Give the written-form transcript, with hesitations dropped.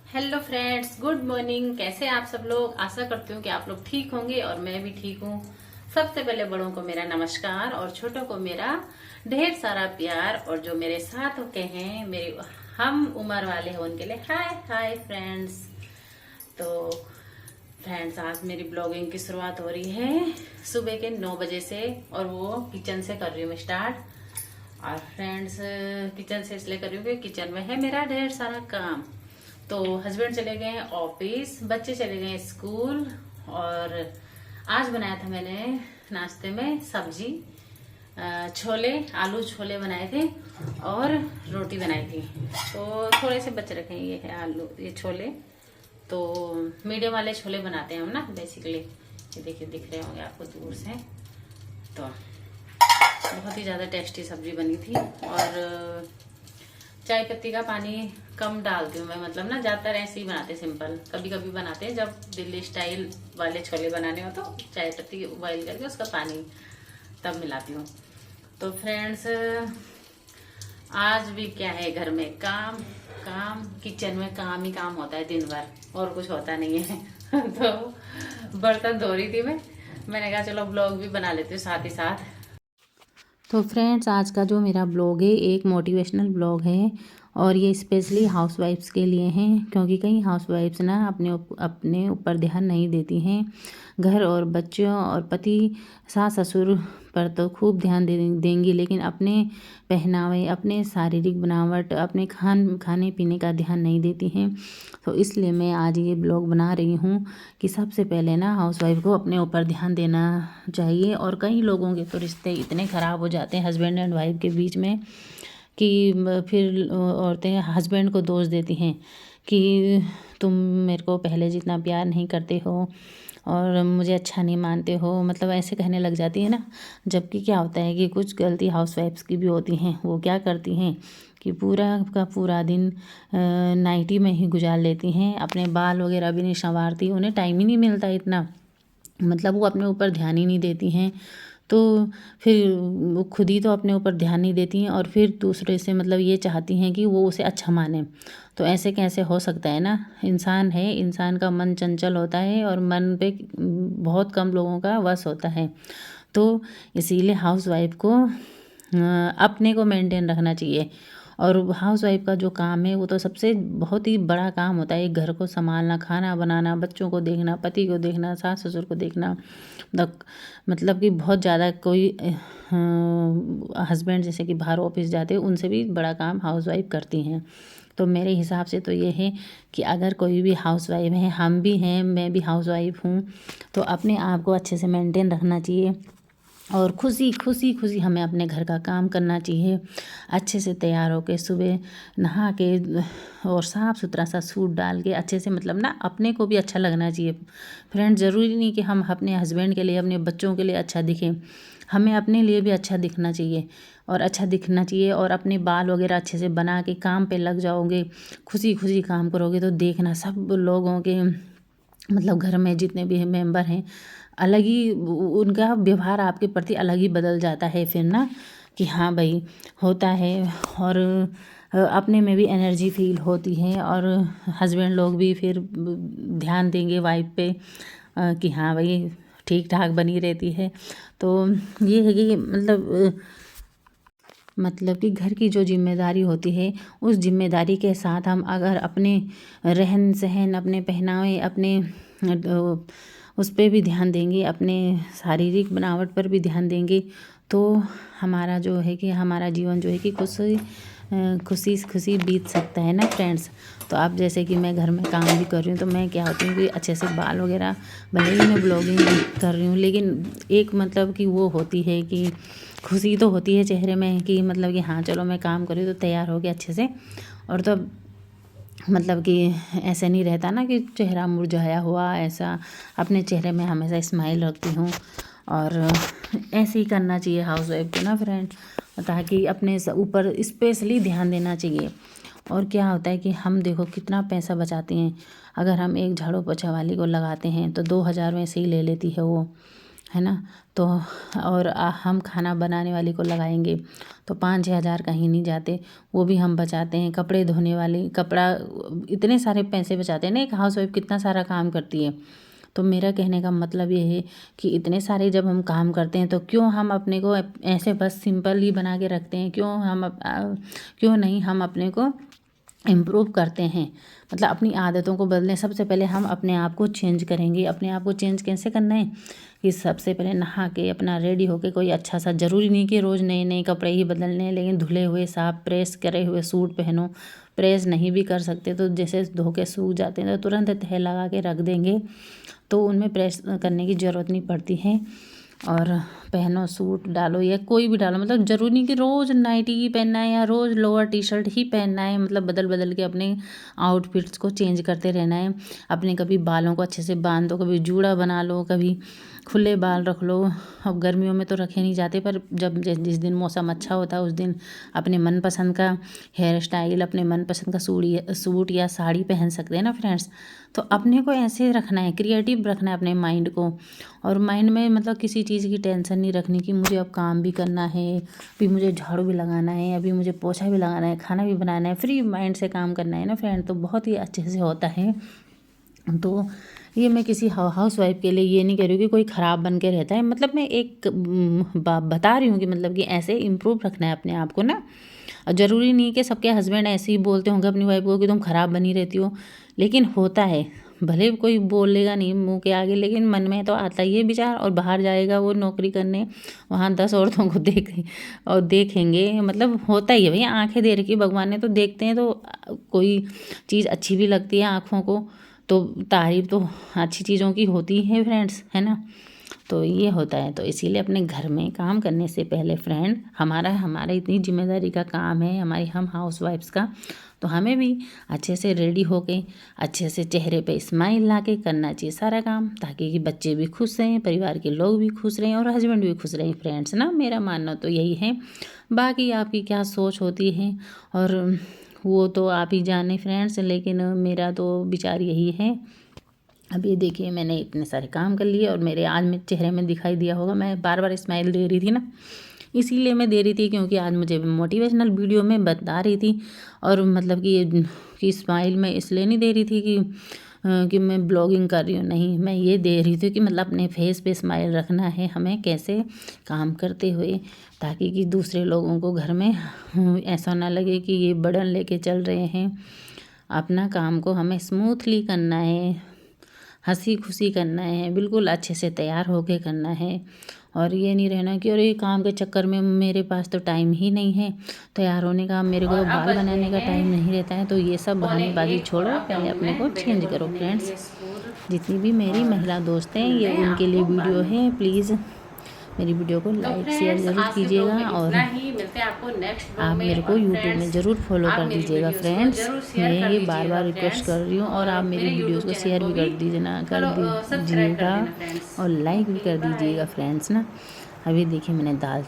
Hello friends, good morning. कैसे आप सब लोग? आशा करती हूँ कि आप लोग ठीक होंगे और मैं भी ठीक हूँ। सबसे पहले बड़ों को मेरा नमस्कार और छोटों को मेरा ढेर सारा प्यार। और जो मेरे साथ के हैं, मेरे हम उम्र वाले हैं, उनके लिए हाय हाय फ्रेंड्स। तो फ्रेंड्स, आज मेरी ब्लॉगिंग की शुरुआत हो रही है सुबह के 9 बजे से, और वो किचन से कर रही हूँ स्टार्ट। और फ्रेंड्स, किचन से इसलिए कर रही हूँ कि किचन में है मेरा ढेर सारा काम। तो हस्बैंड चले गए हैं ऑफिस, बच्चे चले गए स्कूल। और आज बनाया था मैंने नाश्ते में सब्जी, छोले, आलू छोले बनाए थे और रोटी बनाई थी। तो थोड़े से बच रखे हैं, ये है आलू, ये छोले। तो मीडियम वाले छोले बनाते हैं हम ना बेसिकली। ये देखिए, दिख रहे होंगे आपको दूर से। तो बहुत ही ज़्यादा टेस्टी सब्जी बनी थी। और चाय पत्ती का पानी कम डालती हूँ मैं, मतलब ना ज़्यादातर ऐसे ही बनाते सिंपल। कभी कभी बनाते हैं जब दिल्ली स्टाइल वाले छोले बनाने हो तो चाय पत्ती बॉईल करके उसका पानी तब मिलाती हूँ। तो फ्रेंड्स, आज भी क्या है, घर में काम काम, किचन में काम ही काम होता है दिन भर, और कुछ होता नहीं है। तो बर्तन धो रही थी मैंने कहा चलो ब्लॉग भी बना लेती हूँ साथ ही साथ। तो फ्रेंड्स, आज का जो मेरा ब्लॉग है एक मोटिवेशनल ब्लॉग है, और ये स्पेशली हाउसवाइफ्स के लिए हैं, क्योंकि कई हाउसवाइफ्स ना अपने ऊपर ध्यान नहीं देती हैं। घर और बच्चों और पति, सास ससुर पर तो खूब ध्यान देंगी, लेकिन अपने पहनावे, अपने शारीरिक बनावट, अपने खाने पीने का ध्यान नहीं देती हैं। तो इसलिए मैं आज ये ब्लॉग बना रही हूँ कि सबसे पहले ना हाउसवाइफ को अपने ऊपर ध्यान देना चाहिए। और कई लोगों के तो रिश्ते इतने ख़राब हो जाते हैं हस्बैंड एंड वाइफ के बीच में कि फिर औरतें हस्बैंड को दोष देती हैं कि तुम मेरे को पहले जितना प्यार नहीं करते हो और मुझे अच्छा नहीं मानते हो, मतलब ऐसे कहने लग जाती है ना। जबकि क्या होता है कि कुछ गलती हाउसवाइफ्स की भी होती हैं। वो क्या करती हैं कि पूरा का पूरा दिन नाइटी में ही गुजार लेती हैं, अपने बाल वगैरह भी नहीं संवारती, उन्हें टाइम ही नहीं मिलता इतना, मतलब वो अपने ऊपर ध्यान ही नहीं देती हैं। तो फिर वो खुद ही तो अपने ऊपर ध्यान नहीं देती हैं और फिर दूसरे से मतलब ये चाहती हैं कि वो उसे अच्छा माने। तो ऐसे कैसे हो सकता है ना। इंसान है, इंसान का मन चंचल होता है और मन पे बहुत कम लोगों का वश होता है। तो इसीलिए हाउसवाइफ को अपने को मेंटेन रखना चाहिए। और हाउसवाइफ का जो काम है वो तो सबसे बहुत ही बड़ा काम होता है। एक घर को संभालना, खाना बनाना, बच्चों को देखना, पति को देखना, सास ससुर को देखना। मतलब कि बहुत ज़्यादा कोई हस्बैंड जैसे कि बाहर ऑफिस जाते हैं, उनसे भी बड़ा काम हाउसवाइफ करती हैं। तो मेरे हिसाब से तो ये है कि अगर कोई भी हाउसवाइफ है, हम भी हैं, मैं भी हाउसवाइफ हूँ, तो अपने आप को अच्छे से मेंटेन रखना चाहिए और खुशी खुशी खुशी हमें अपने घर का काम करना चाहिए। अच्छे से तैयार होके सुबह नहा के और साफ़ सुथरा सा सूट डाल के अच्छे से, मतलब ना अपने को भी अच्छा लगना चाहिए। फ्रेंड, ज़रूरी नहीं कि हम अपने हस्बैंड के लिए, अपने बच्चों के लिए अच्छा दिखें, हमें अपने लिए भी अच्छा दिखना चाहिए और अच्छा दिखना चाहिए। और अपने बाल वगैरह अच्छे से बना के काम पे लग जाओगे, खुशी खुशी काम करोगे, तो देखना सब लोगों के, मतलब घर में जितने भी मेंबर हैं, अलग ही उनका व्यवहार आपके प्रति अलग ही बदल जाता है फिर ना, कि हाँ भाई होता है। और अपने में भी एनर्जी फील होती है और हस्बैंड लोग भी फिर ध्यान देंगे वाइफ पे कि हाँ भाई ठीक ठाक बनी रहती है। तो ये है कि मतलब कि घर की जो जिम्मेदारी होती है, उस जिम्मेदारी के साथ हम अगर अपने रहन सहन, अपने पहनावे, अपने उस पर भी ध्यान देंगे, अपने शारीरिक बनावट पर भी ध्यान देंगे, तो हमारा जो है कि हमारा जीवन जो है कि खुशी खुशी बीत सकता है ना फ्रेंड्स। तो आप जैसे कि मैं घर में काम भी कर रही हूँ, तो मैं क्या होती हूँ कि अच्छे से बाल वगैरह, भले ही मैं ब्लॉगिंग भी कर रही हूँ, लेकिन एक मतलब कि वो होती है कि खुशी तो होती है चेहरे में कि मतलब कि हाँ चलो मैं काम कर रही हूँ तो तैयार हो गया अच्छे से। और तो मतलब कि ऐसे नहीं रहता ना कि चेहरा मुरझाया हुआ, ऐसा अपने चेहरे में हमेशा स्माइल रखती हूँ। और ऐसे ही करना चाहिए हाउसवाइफ को ना फ्रेंड, ताकि अपने ऊपर स्पेशली ध्यान देना चाहिए। और क्या होता है कि हम देखो कितना पैसा बचाते हैं। अगर हम एक झाड़ू पोछा वाली को लगाते हैं तो 2000 में से ही ले लेती है वो, है ना। तो और हम खाना बनाने वाली को लगाएंगे तो 5-6 हज़ार कहीं नहीं जाते, वो भी हम बचाते हैं। कपड़े धोने वाली कपड़ा, इतने सारे पैसे बचाते हैं ना। एक हाउसवाइफ कितना सारा काम करती है। तो मेरा कहने का मतलब ये है कि इतने सारे जब हम काम करते हैं तो क्यों हम अपने को ऐसे बस सिंपल ही बना के रखते हैं, क्यों नहीं हम अपने को इम्प्रूव करते हैं, मतलब अपनी आदतों को बदलें। सबसे पहले हम अपने आप को चेंज करेंगे। अपने आप को चेंज कैसे करना है कि सबसे पहले नहा के अपना रेडी होके कोई अच्छा सा, ज़रूरी नहीं कि रोज़ नए नए कपड़े ही बदलने हैं, लेकिन धुले हुए साफ प्रेस करे हुए सूट पहनो। प्रेस नहीं भी कर सकते तो जैसे धो के सूख जाते हैं तो तुरंत तह लगा के रख देंगे, तो उनमें प्रेस करने की ज़रूरत नहीं पड़ती है। और पहनो, सूट डालो या कोई भी डालो, मतलब ज़रूरी नहीं कि रोज़ नाइटी ही पहनना है या रोज़ लोअर टी शर्ट ही पहनना है, मतलब बदल बदल के अपने आउटफिट्स को चेंज करते रहना है। अपने कभी बालों को अच्छे से बांध दो, कभी जूड़ा बना लो, कभी खुले बाल रख लो। अब गर्मियों में तो रखे नहीं जाते, पर जब जिस दिन मौसम अच्छा होता है उस दिन अपने मनपसंद का हेयर स्टाइल, अपने मनपसंद का सूट या साड़ी पहन सकते हैं ना फ्रेंड्स। तो अपने को ऐसे रखना है, क्रिएटिव रखना है अपने माइंड को। और माइंड में मतलब किसी चीज़ की टेंशन नहीं रखनी कि मुझे अब काम भी करना है, अभी मुझे झाड़ू भी लगाना है, अभी मुझे पोछा भी लगाना है, खाना भी बनाना है। फ्री माइंड से काम करना है ना फ्रेंड, तो बहुत ही अच्छे से होता है। तो ये मैं किसी हाउस वाइफ के लिए ये नहीं कह रही हूँ कि कोई ख़राब बन के रहता है, मतलब मैं एक बता रही हूँ कि मतलब कि ऐसे इम्प्रूव रखना है अपने आप को ना। ज़रूरी नहीं कि सबके हस्बैंड ऐसे ही बोलते होंगे अपनी वाइफ को कि तुम ख़राब बनी रहती हो, लेकिन होता है। भले कोई बोलेगा नहीं मुंह के आगे, लेकिन मन में तो आता ही है विचार। और बाहर जाएगा वो नौकरी करने, वहाँ 10 औरतों को देखेंगे, मतलब होता ही है भैया। आंखें दे रखी भगवान ने तो देखते हैं, तो कोई चीज़ अच्छी भी लगती है आँखों को, तो तारीफ तो अच्छी चीज़ों की होती है फ्रेंड्स, है ना। तो ये होता है। तो इसीलिए अपने घर में काम करने से पहले फ्रेंड, हमारा इतनी जिम्मेदारी का काम है हमारी हम हाउस वाइफ्स का, तो हमें भी अच्छे से रेडी होके, अच्छे से चेहरे पे स्माइल ला के करना चाहिए सारा काम, ताकि कि बच्चे भी खुश रहें, परिवार के लोग भी खुश रहें और हस्बैंड भी खुश रहें फ्रेंड्स ना। मेरा मानना तो यही है। बाकी आपकी क्या सोच होती है और वो तो आप ही जाने फ्रेंड्स, लेकिन मेरा तो विचार यही है। अब ये देखिए मैंने इतने सारे काम कर लिए और मेरे आज में चेहरे में दिखाई दिया होगा, मैं बार बार स्माइल दे रही थी ना, इसीलिए मैं दे रही थी क्योंकि आज मुझे मोटिवेशनल वीडियो में बता रही थी। और मतलब कि स्माइल मैं इसलिए नहीं दे रही थी कि मैं ब्लॉगिंग कर रही हूँ, नहीं, मैं ये दे रही थी कि मतलब अपने फेस पे स्माइल रखना है हमें कैसे काम करते हुए, ताकि कि दूसरे लोगों को घर में ऐसा ना लगे कि ये बर्डन लेके चल रहे हैं। अपना काम को हमें स्मूथली करना है, हंसी खुशी करना है, बिल्कुल अच्छे से तैयार होके करना है। और ये नहीं रहना कि अरे काम के चक्कर में मेरे पास तो टाइम ही नहीं है तैयार होने का, मेरे को बाल बनाने का टाइम नहीं रहता है। तो ये सब बहानेबाजी छोड़ो, पहले अपने को चेंज करो फ्रेंड्स। जितनी भी मेरी महिला दोस्त हैं ये उनके लिए वीडियो है, प्लीज़ मेरी वीडियो को लाइक शेयर ज़रूर कीजिएगा। और आप मेरे को यूट्यूब में ज़रूर फॉलो कर दीजिएगा फ्रेंड्स, मैं ये बार बार रिक्वेस्ट कर रही हूँ। और आप मेरी वीडियोस को शेयर भी कर दीजिएगा और लाइक भी कर दीजिएगा फ्रेंड्स ना। अभी देखिए मैंने दाल